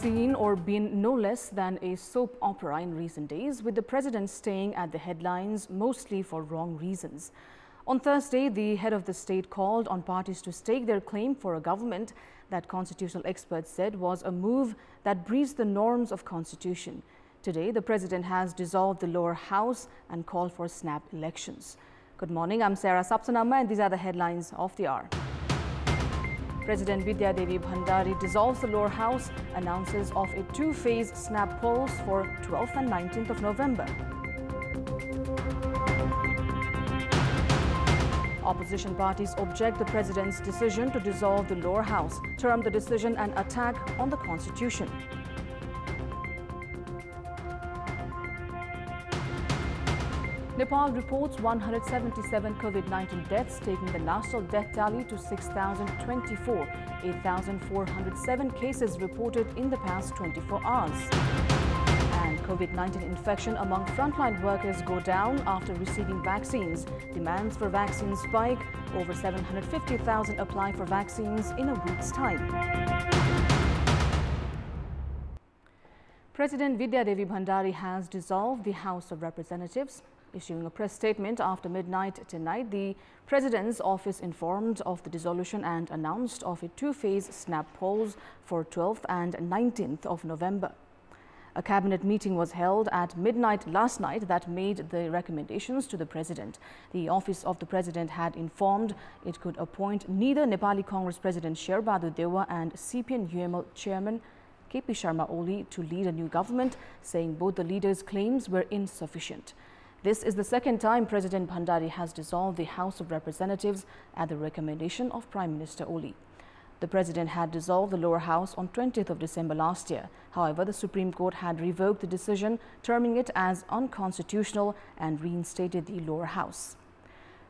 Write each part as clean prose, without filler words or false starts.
seen or been no less than a soap opera in recent days, with the president staying at the headlines mostly for wrong reasons. On Thursday, the head of the state called on parties to stake their claim for a government that constitutional experts said was a move that breached the norms of constitution. Today, the president has dissolved the lower house and called for snap elections. Good morning, I'm Sarah Sapsanamma and these are the headlines of the hour. President Vidya Devi Bhandari dissolves the lower house, announces of a two-phase snap polls for 12th and 19th of November. Opposition parties object the president's decision to dissolve the lower house, term the decision an attack on the constitution. Nepal reports 177 COVID-19 deaths, taking the national death tally to 6,024. 8,407 cases reported in the past 24 hours. And COVID-19 infection among frontline workers go down after receiving vaccines. Demands for vaccines spike. Over 750,000 apply for vaccines in a week's time. President Vidya Devi Bhandari has dissolved the House of Representatives. Issuing a press statement after midnight tonight, the President's office informed of the dissolution and announced of a two-phase snap polls for 12th and 19th of November. A cabinet meeting was held at midnight last night that made the recommendations to the President. The office of the President had informed it could appoint neither Nepali Congress President Sher Bahadur Dewa and CPN UML Chairman KP Sharma Oli to lead a new government, saying both the leaders' claims were insufficient. This is the second time President Bhandari has dissolved the House of Representatives at the recommendation of Prime Minister Oli. The President had dissolved the lower house on 20th of December last year. However, the Supreme Court had revoked the decision, terming it as unconstitutional and reinstated the lower house.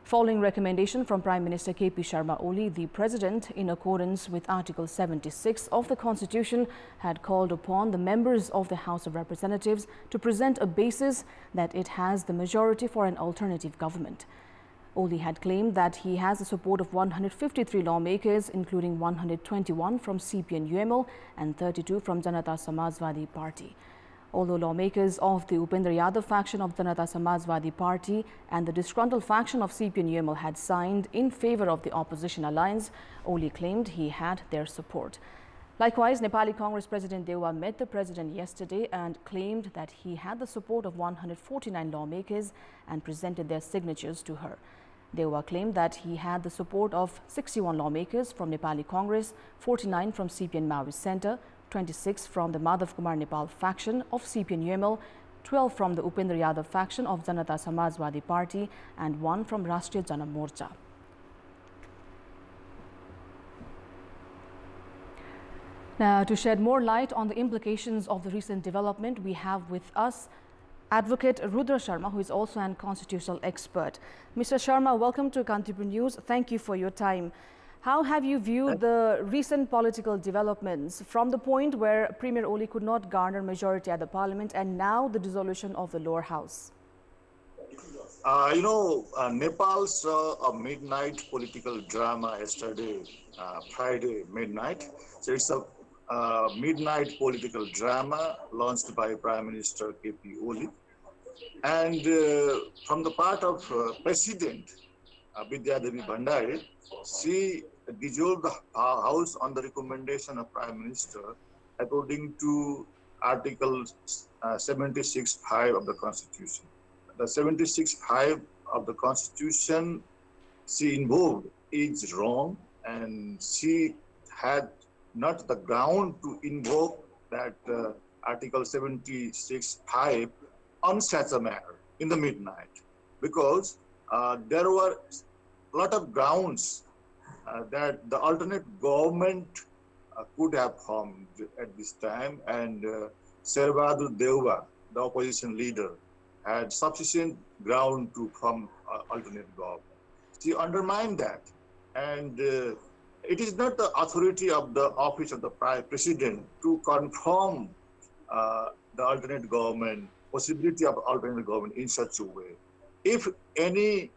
Following recommendation from Prime Minister KP Sharma Oli, the President, in accordance with Article 76 of the Constitution, had called upon the members of the House of Representatives to present a basis that it has the majority for an alternative government. Oli had claimed that he has the support of 153 lawmakers, including 121 from CPN UML and 32 from Janata Samajwadi Party. Although lawmakers of the Upendra Yadav faction of Janata Samajwadi Party and the disgruntled faction of CPN UML had signed in favor of the opposition alliance, Oli claimed he had their support. Likewise, Nepali Congress President Dewa met the President yesterday and claimed that he had the support of 149 lawmakers and presented their signatures to her. Dewa claimed that he had the support of 61 lawmakers from Nepali Congress, 49 from CPN Maoist Centre, 26 from the Madhav Kumar Nepal faction of CPN UML, 12 from the Upendra Yadav faction of Janata Samajwadi Party and 1 from Rashtriya Jana Morcha. Now, to shed more light on the implications of the recent development, we have with us Advocate Rudra Sharma, who is also an constitutional expert. Mr. Sharma, welcome to Kantipur News. Thank you for your time. How have you viewed the recent political developments from the point where Premier Oli could not garner majority at the parliament and now the dissolution of the lower house? Nepal saw a midnight political drama yesterday, Friday midnight. So it's a midnight political drama launched by Prime Minister KP Oli. And from the part of President Vidya Devi Bhandari, she dissolved the House on the recommendation of Prime Minister according to Article 76(5) of the Constitution. The 76(5) of the Constitution she invoked is wrong, and she had not the ground to invoke that Article 76(5) on such a matter in the midnight, because there were a lot of grounds that the alternate government could have formed at this time, and Sher Bahadur Dewa, the opposition leader, had sufficient ground to form alternate government. She undermined that, and it is not the authority of the office of the President to confirm the alternate government, possibility of alternate government in such a way. If any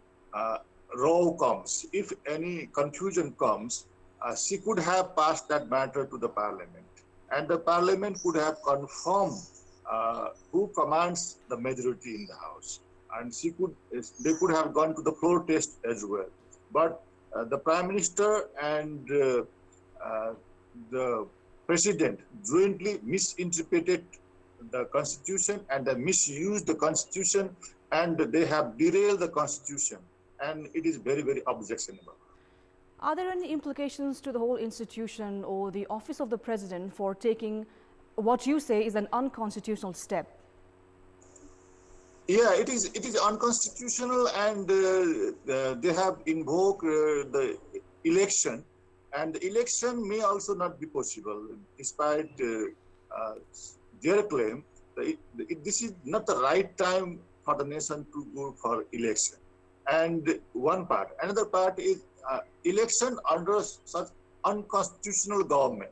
row comes, if any confusion comes, she could have passed that matter to the parliament. and the parliament could have confirmed who commands the majority in the house, and they could have gone to the floor test as well. But the prime minister and the president jointly misinterpreted the constitution, and they misused the constitution, and they have derailed the constitution, and it is very, very objectionable. Are there any implications to the whole institution or the office of the president for taking what you say is an unconstitutional step? Yeah, it is unconstitutional, and they have invoked the election, and the election may also not be possible, despite their claim. This is not the right time for the nation to go for election. And one part. Another part is election under such unconstitutional government.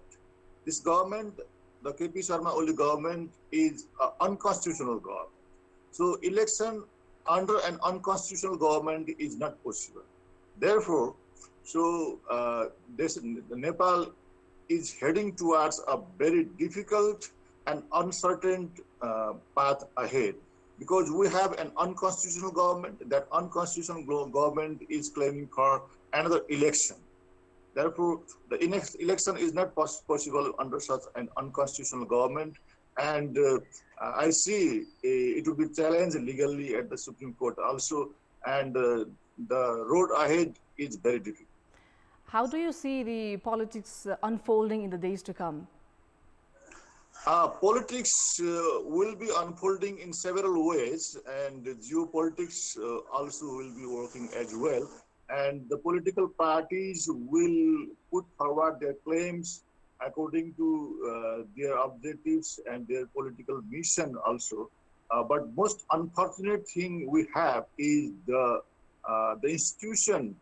This government, the KP Sharma Oli government, is an unconstitutional government. So election under an unconstitutional government is not possible. Therefore, Nepal is heading towards a very difficult and uncertain path ahead, because we have an unconstitutional government. That unconstitutional government is claiming for another election. Therefore, the next election is not possible under such an unconstitutional government, and I see it will be challenged legally at the Supreme Court also, and the road ahead is very difficult. How do you see the politics unfolding in the days to come? Politics will be unfolding in several ways, and geopolitics also will be working as well. And the political parties will put forward their claims according to their objectives and their political mission also. But most unfortunate thing we have is the institution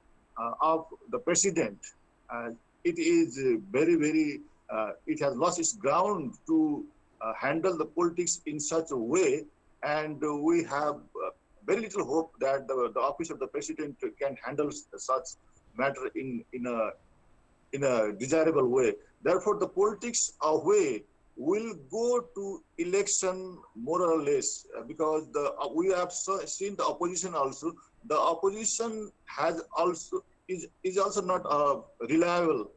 of the president. It is it has lost its ground to handle the politics in such a way, and we have very little hope that the office of the president can handle such matter in a desirable way. Therefore, the politics away will go to election more or less, because we have seen the opposition also. The opposition is also not a reliable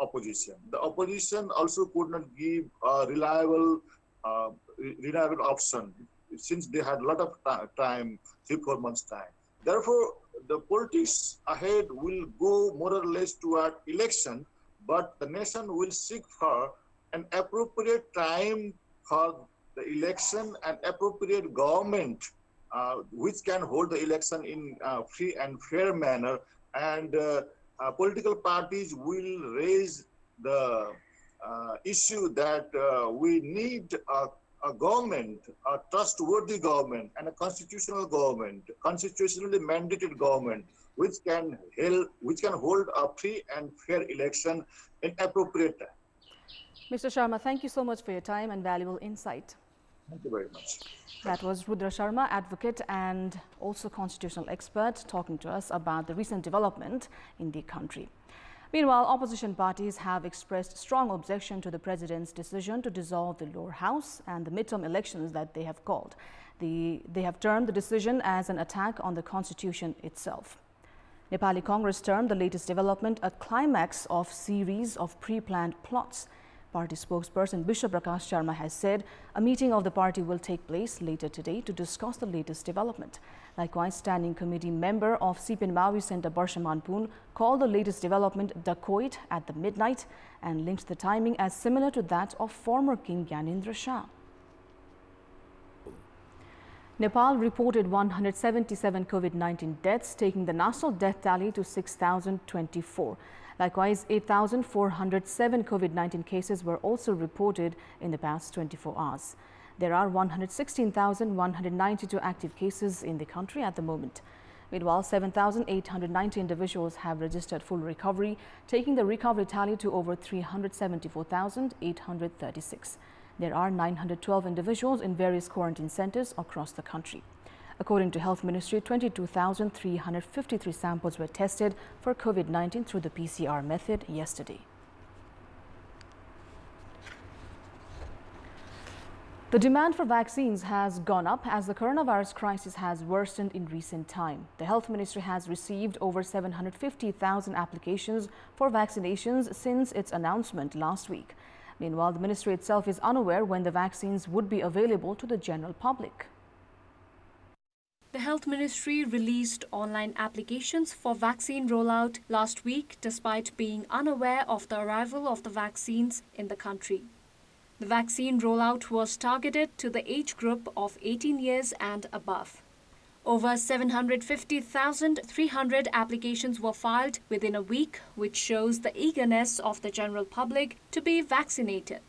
opposition. The opposition also could not give a reliable option, since they had a lot of time, 3-4 months time. Therefore, the politics ahead will go more or less toward election, but the nation will seek for an appropriate time for the election and appropriate government which can hold the election in a free and fair manner, and political parties will raise the issue that we need a government, a trustworthy government, and a constitutional government, constitutionally mandated government, which can hold a free and fair election in appropriate time. Mr. Sharma, thank you so much for your time and valuable insight. Thank you very much. That was Rudra Sharma, advocate and also constitutional expert, talking to us about the recent development in the country. Meanwhile, opposition parties have expressed strong objection to the president's decision to dissolve the lower house and the midterm elections that they have called. They have termed the decision as an attack on the constitution itself. Nepali Congress termed the latest development a climax of series of pre-planned plots. Party spokesperson Bishop Prakash Sharma has said a meeting of the party will take place later today to discuss the latest development. Likewise, Standing Committee member of CPN Maui Center Barshaman Poon called the latest development dacoit at the midnight and linked the timing as similar to that of former King Gyanendra Shah. Nepal reported 177 COVID-19 deaths, taking the national death tally to 6,024. Likewise, 8,407 COVID-19 cases were also reported in the past 24 hours. There are 116,192 active cases in the country at the moment. Meanwhile, 7,890 individuals have registered full recovery, taking the recovery tally to over 374,836. There are 912 individuals in various quarantine centers across the country. According to Health Ministry, 22,353 samples were tested for COVID-19 through the PCR method yesterday. The demand for vaccines has gone up as the coronavirus crisis has worsened in recent time. The Health Ministry has received over 750,000 applications for vaccinations since its announcement last week. Meanwhile, the ministry itself is unaware when the vaccines would be available to the general public. The Health Ministry released online applications for vaccine rollout last week despite being unaware of the arrival of the vaccines in the country. The vaccine rollout was targeted to the age group of 18 years and above. Over 750,300 applications were filed within a week, which shows the eagerness of the general public to be vaccinated.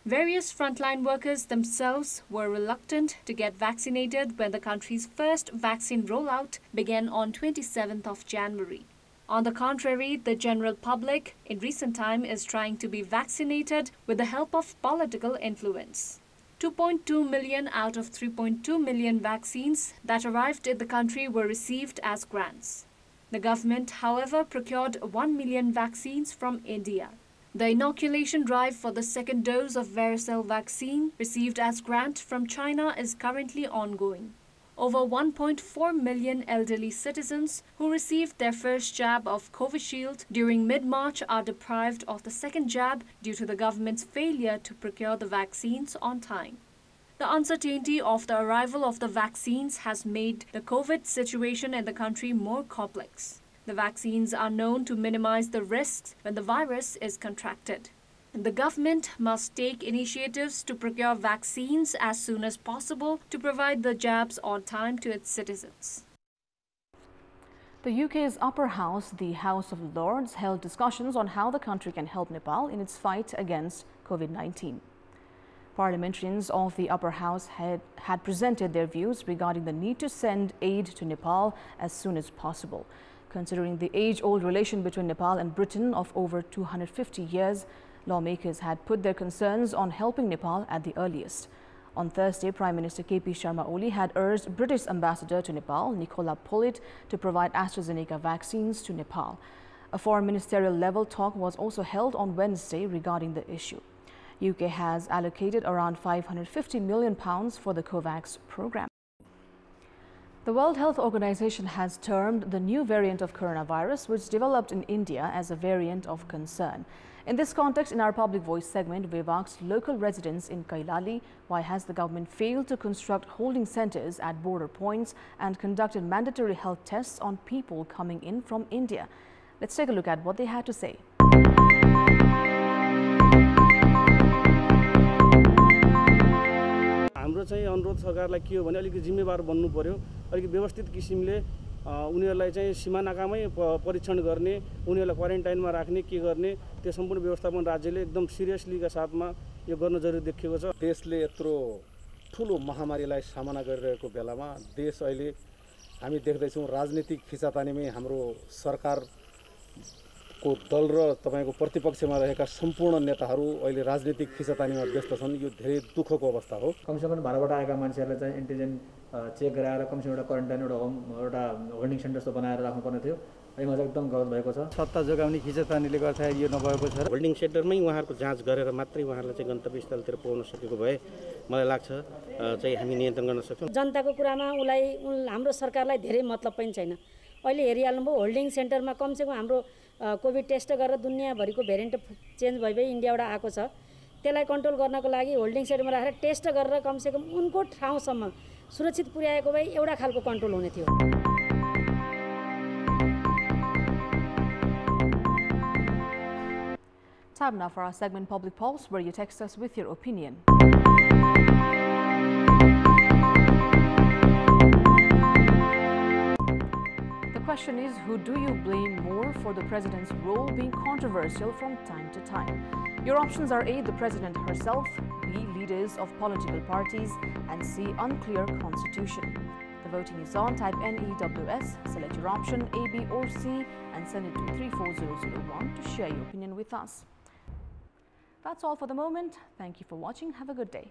Various frontline workers themselves were reluctant to get vaccinated when the country's first vaccine rollout began on 27th of January. On the contrary, the general public in recent time is trying to be vaccinated with the help of political influence. 2.2 million out of 3.2 million vaccines that arrived in the country were received as grants. The government, however, procured 1 million vaccines from India. The inoculation drive for the second dose of varicella vaccine received as grant from China is currently ongoing. Over 1.4 million elderly citizens who received their first jab of Covishield during mid-March are deprived of the second jab due to the government's failure to procure the vaccines on time. The uncertainty of the arrival of the vaccines has made the COVID situation in the country more complex. The vaccines are known to minimize the risks when the virus is contracted. The government must take initiatives to procure vaccines as soon as possible to provide the jabs on time to its citizens. The UK's upper house, the House of Lords, held discussions on how the country can help Nepal in its fight against COVID-19. Parliamentarians of the upper house had presented their views regarding the need to send aid to Nepal as soon as possible. Considering the age-old relation between Nepal and Britain of over 250 years, lawmakers had put their concerns on helping Nepal at the earliest. On Thursday, Prime Minister KP Sharma Oli had urged British Ambassador to Nepal, Nicola Pollitt, to provide AstraZeneca vaccines to Nepal. A foreign ministerial level talk was also held on Wednesday regarding the issue. UK has allocated around £550 million for the COVAX program. The World Health Organization has termed the new variant of coronavirus, which developed in India, as a variant of concern. In this context, in our Public Voice segment, we've asked local residents in Kailali why has the government failed to construct holding centers at border points and conducted mandatory health tests on people coming in from India. Let's take a look at what they had to say. हाम्रो चाहिँ अनुरोध सरकारलाई के हो भने अलिकति जिम्मेवार बन्नु पर्यो अलिकति व्यवस्थित किसिमले उनीहरुलाई चाहिँ सीमानाकामै परीक्षण गर्ने उनीहरुलाई क्वारेन्टाइनमा राख्ने के गर्ने त्यो सम्पूर्ण व्यवस्थापन राज्यले एकदम सिरियसलीका साथमा यो गर्न जरुरी देखिएको छ देशले यत्रो ठूलो महामारीलाई सामना गरिरहेको बेलामा देश अहिले हामी देख्दै छौं राजनीतिक खिचातानीमै हाम्रो सरकार को दल र तपाईको प्रतिपक्षमा रहेका सम्पूर्ण नेताहरू अहिले राजनीतिक खिचातानीमा व्यस्त छन् यो धेरै दुःखको अवस्था हो कमसेकम भारतबाट आएका मान्छेहरुलाई चाहिँ एन्टिजेन चेक गराएर कमसेकम एउटा क्वारेन्टाइन एउटा होल्डिङ सेन्टर जस्तो बनाएर राख्नुपर्ने थियो यसमा चाहिँ एकदम गलत भएको छ सत्ता जोगाउने खिचातानीले गर्दा यो नभएको छ होल्डिङ सेन्टरमै उहाँहरुको जाँच गरेर मात्रै उहाँहरुलाई चाहिँ गन्तव्य स्थलतिर पुर्याउन सकेको भए मलाई लाग्छ चाहिँ हामी नियन्त्रण गर्न सक्छौं जनताको कुरामा उलाई हाम्रो सरकारलाई धेरै मतलब पनि छैन अहिले हेरिहाल्नुभयो होल्डिङ सेन्टरमा कमसेकम हाम्रो कोभिड टेस्ट गरेर दुनियाभरिको भेरिएन्ट चेन्ज भइ इन्डियाबाट आएको छ त्यसलाई कन्ट्रोल गर्नको लागि होल्डिङ सेन्टरमा राखेर टेस्ट गरेर कमसेकम उनको ठाउँसम्म सुरक्षित पुर्याएको भए एउटा खालको कन्ट्रोल हुने थियो Time now for our segment Public Pulse, where you text us with your opinion. The question is, who do you blame more for the president's role being controversial from time to time? Your options are A, the president herself, B, leaders of political parties, and C, unclear constitution. The voting is on. Type NEWS, select your option A, B or C and send it to 34001 to share your opinion with us. That's all for the moment. Thank you for watching. Have a good day.